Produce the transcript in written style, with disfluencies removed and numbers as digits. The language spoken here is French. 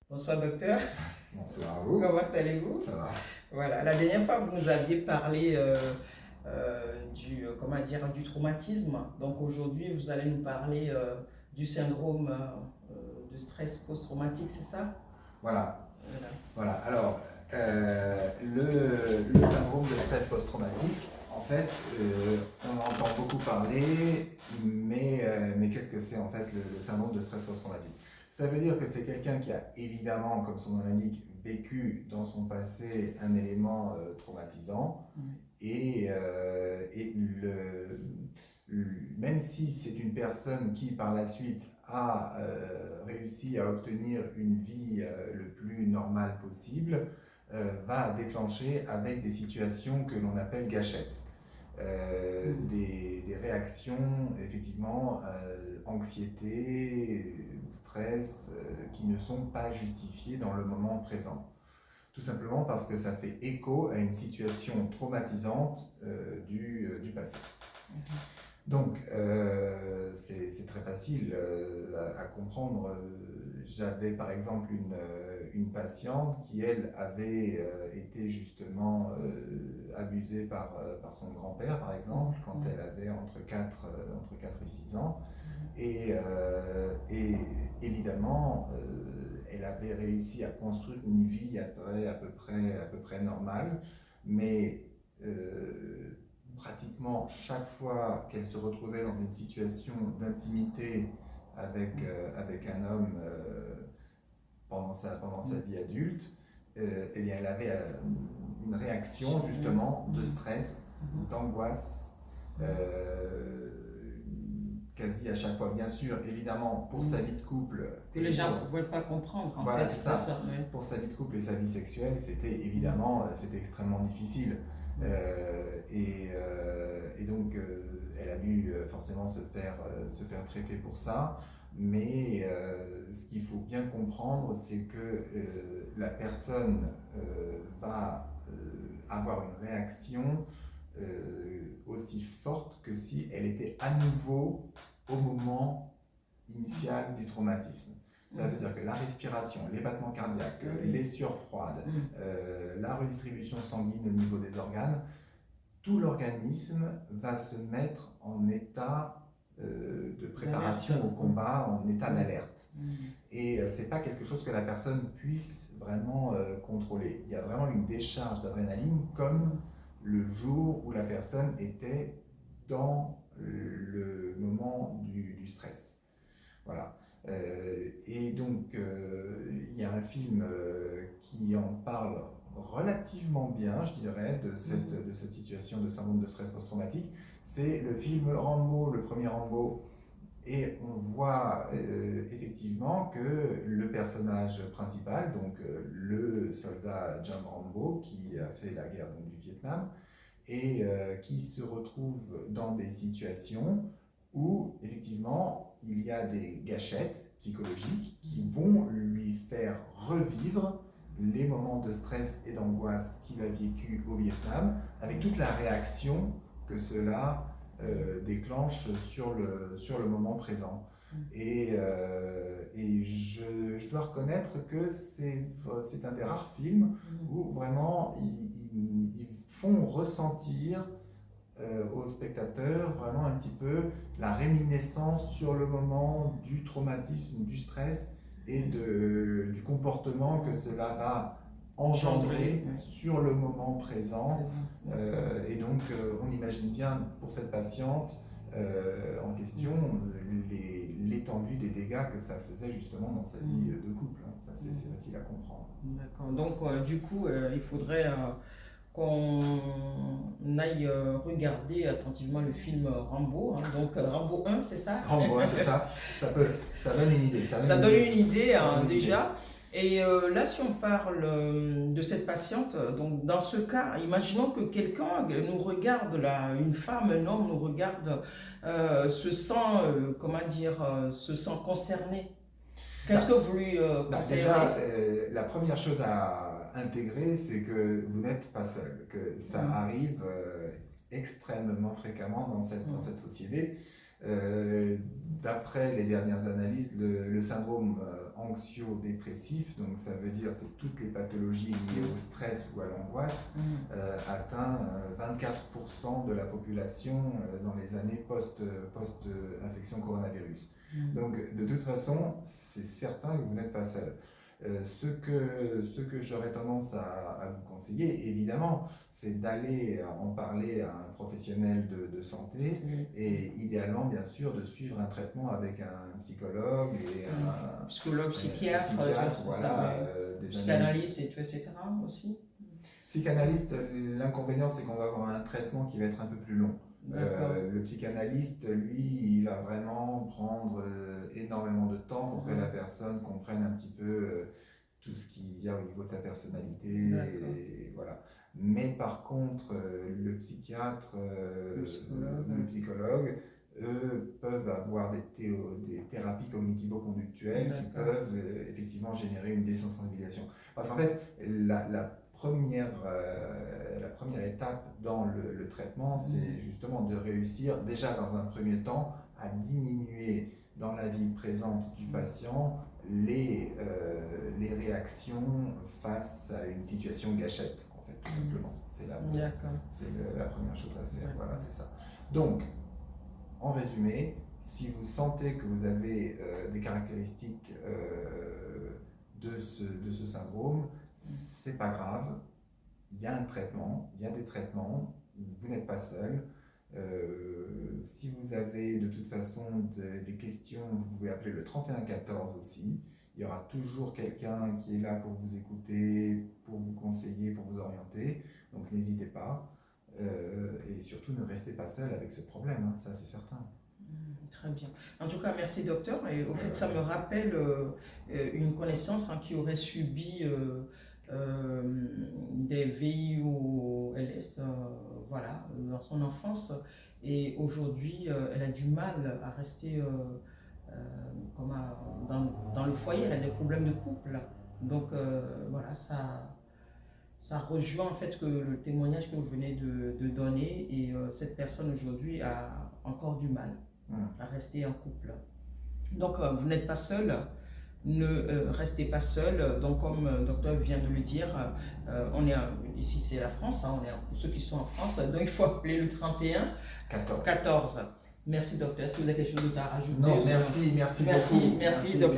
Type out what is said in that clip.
Bonsoir docteur, Bonsoir à vous. comment allez-vous? Ça va? Voilà, la dernière fois vous nous aviez parlé comment dire, du traumatisme. Donc aujourd'hui vous allez nous parler du syndrome de stress post-traumatique, c'est ça? Voilà. Voilà. Voilà. Alors, le syndrome de stress post-traumatique, en fait, on en entend beaucoup parler, mais qu'est-ce que c'est en fait le syndrome de stress post-traumatique? Ça veut dire que c'est quelqu'un qui a évidemment, comme son nom l'indique, vécu dans son passé un élément traumatisant même si c'est une personne qui par la suite a réussi à obtenir une vie le plus normale possible, va déclencher avec des situations que l'on appelle gâchettes. Des réactions, effectivement, anxiété, stress, qui ne sont pas justifiées dans le moment présent. Tout simplement parce que ça fait écho à une situation traumatisante du passé. Donc, c'est très facile à comprendre. J'avais par exemple une patiente qui, elle, avait été justement abusée par son grand-père, par exemple, quand elle avait entre 4 et 6 ans. Et évidemment, elle avait réussi à construire une vie après, à peu près normale, mais pratiquement chaque fois qu'elle se retrouvait dans une situation d'intimité avec un homme pendant sa vie adulte, eh bien, elle avait une réaction justement de stress, d'angoisse, quasi à chaque fois, bien sûr, évidemment, pour sa vie de couple. Que les gens ne pouvaient pas comprendre, en voilà, fait. c'est ça. Oui. Pour sa vie de couple et sa vie sexuelle, c'était évidemment, c'était extrêmement difficile. Et donc, elle a dû forcément se faire traiter pour ça. Mais ce qu'il faut bien comprendre, c'est que la personne va avoir une réaction aussi forte que si elle était à nouveau au moment initial du traumatisme. Ça veut dire que la respiration, les battements cardiaques, les sueurs froides, la redistribution sanguine au niveau des organes, tout l'organisme va se mettre en état de préparation au combat, en état d'alerte. Et c'est pas quelque chose que la personne puisse vraiment contrôler. Il y a vraiment une décharge d'adrénaline comme le jour où la personne était dans le moment du stress. Voilà. Et donc, il y a un film qui en parle relativement bien, je dirais, de cette situation de syndrome de stress post-traumatique. C'est le film Rambo, le premier Rambo. Et on voit effectivement que le personnage principal, donc le soldat John Rambo, qui a fait la guerre donc, du Vietnam, et qui se retrouve dans des situations où effectivement il y a des gâchettes psychologiques qui vont lui faire revivre les moments de stress et d'angoisse qu'il a vécu au Vietnam, avec toute la réaction que cela déclenche sur le moment présent. Et je dois reconnaître que c'est un des rares films où vraiment ils font ressentir aux spectateurs vraiment un petit peu la réminiscence sur le moment du traumatisme, du stress et du comportement que cela va engendrer sur le moment présent. Et donc on imagine bien pour cette patiente en question l'étendue des dégâts que ça faisait justement dans sa vie de couple. Ça c'est facile à comprendre. D'accord. Donc du coup il faudrait qu'on aille regarder attentivement le film Rambo. Hein. Donc Rambo 1, c'est ça? Rambo 1, c'est ça. Ça donne une idée. Ça donne une idée hein, déjà. Et là, si on parle de cette patiente, donc dans ce cas, imaginons que quelqu'un nous regarde, là, une femme, un homme nous regarde, se sent concerné. Qu'est-ce que vous lui conseillez? Déjà, la première chose à intégrer, c'est que vous n'êtes pas seul, que ça arrive extrêmement fréquemment dans cette société. D'après les dernières analyses, le syndrome anxio-dépressif, donc ça veut dire c'est toutes les pathologies liées au stress ou à l'angoisse, atteint 24% de la population dans les années post-infection coronavirus. Donc de toute façon, c'est certain que vous n'êtes pas seul. Ce que j'aurais tendance à vous conseiller, évidemment, c'est d'aller en parler à un professionnel de santé et idéalement, bien sûr, de suivre un traitement avec un psychologue et un psychologue, psychiatre, voilà, des psychanalyste et tout, etc. aussi. Psychanalyste, l'inconvénient, c'est qu'on va avoir un traitement qui va être un peu plus long. Le psychanalyste, lui, il va vraiment prendre énormément de temps pour que la personne comprenne un petit peu tout ce qu'il y a au niveau de sa personnalité. Et voilà. Mais par contre, le psychiatre, le psychologue, eux, peuvent avoir des thérapies cognitivo-conductuelles qui peuvent effectivement générer une désensibilisation. Parce qu'en fait, la première étape dans le traitement, c'est justement de réussir déjà dans un premier temps à diminuer dans la vie présente du patient les réactions face à une situation gâchette, en fait, tout simplement. C'est la première chose à faire, voilà, c'est ça. Donc, en résumé, si vous sentez que vous avez des caractéristiques de ce syndrome, c'est pas grave, il y a un traitement, il y a des traitements, vous n'êtes pas seul. Si vous avez de toute façon des questions, vous pouvez appeler le 3114 aussi. Il y aura toujours quelqu'un qui est là pour vous écouter, pour vous conseiller, pour vous orienter. Donc n'hésitez pas. Et surtout, ne restez pas seul avec ce problème, hein, ça c'est certain. Très bien. En tout cas, merci docteur. Et au fait, ça me rappelle une connaissance qui aurait subi des VIOLS voilà, dans son enfance. Et aujourd'hui, elle a du mal à rester dans le foyer. Elle a des problèmes de couple. Donc voilà, ça rejoint en fait le témoignage que vous venez de donner. Et cette personne aujourd'hui a encore du mal à rester en couple. Donc vous n'êtes pas seul, ne restez pas seul. Donc comme le docteur vient de le dire, ici c'est la France, hein, pour ceux qui sont en France, donc il faut appeler le 31 14. Merci docteur, est-ce que vous avez quelque chose à rajouter? Non, merci beaucoup. Merci docteur.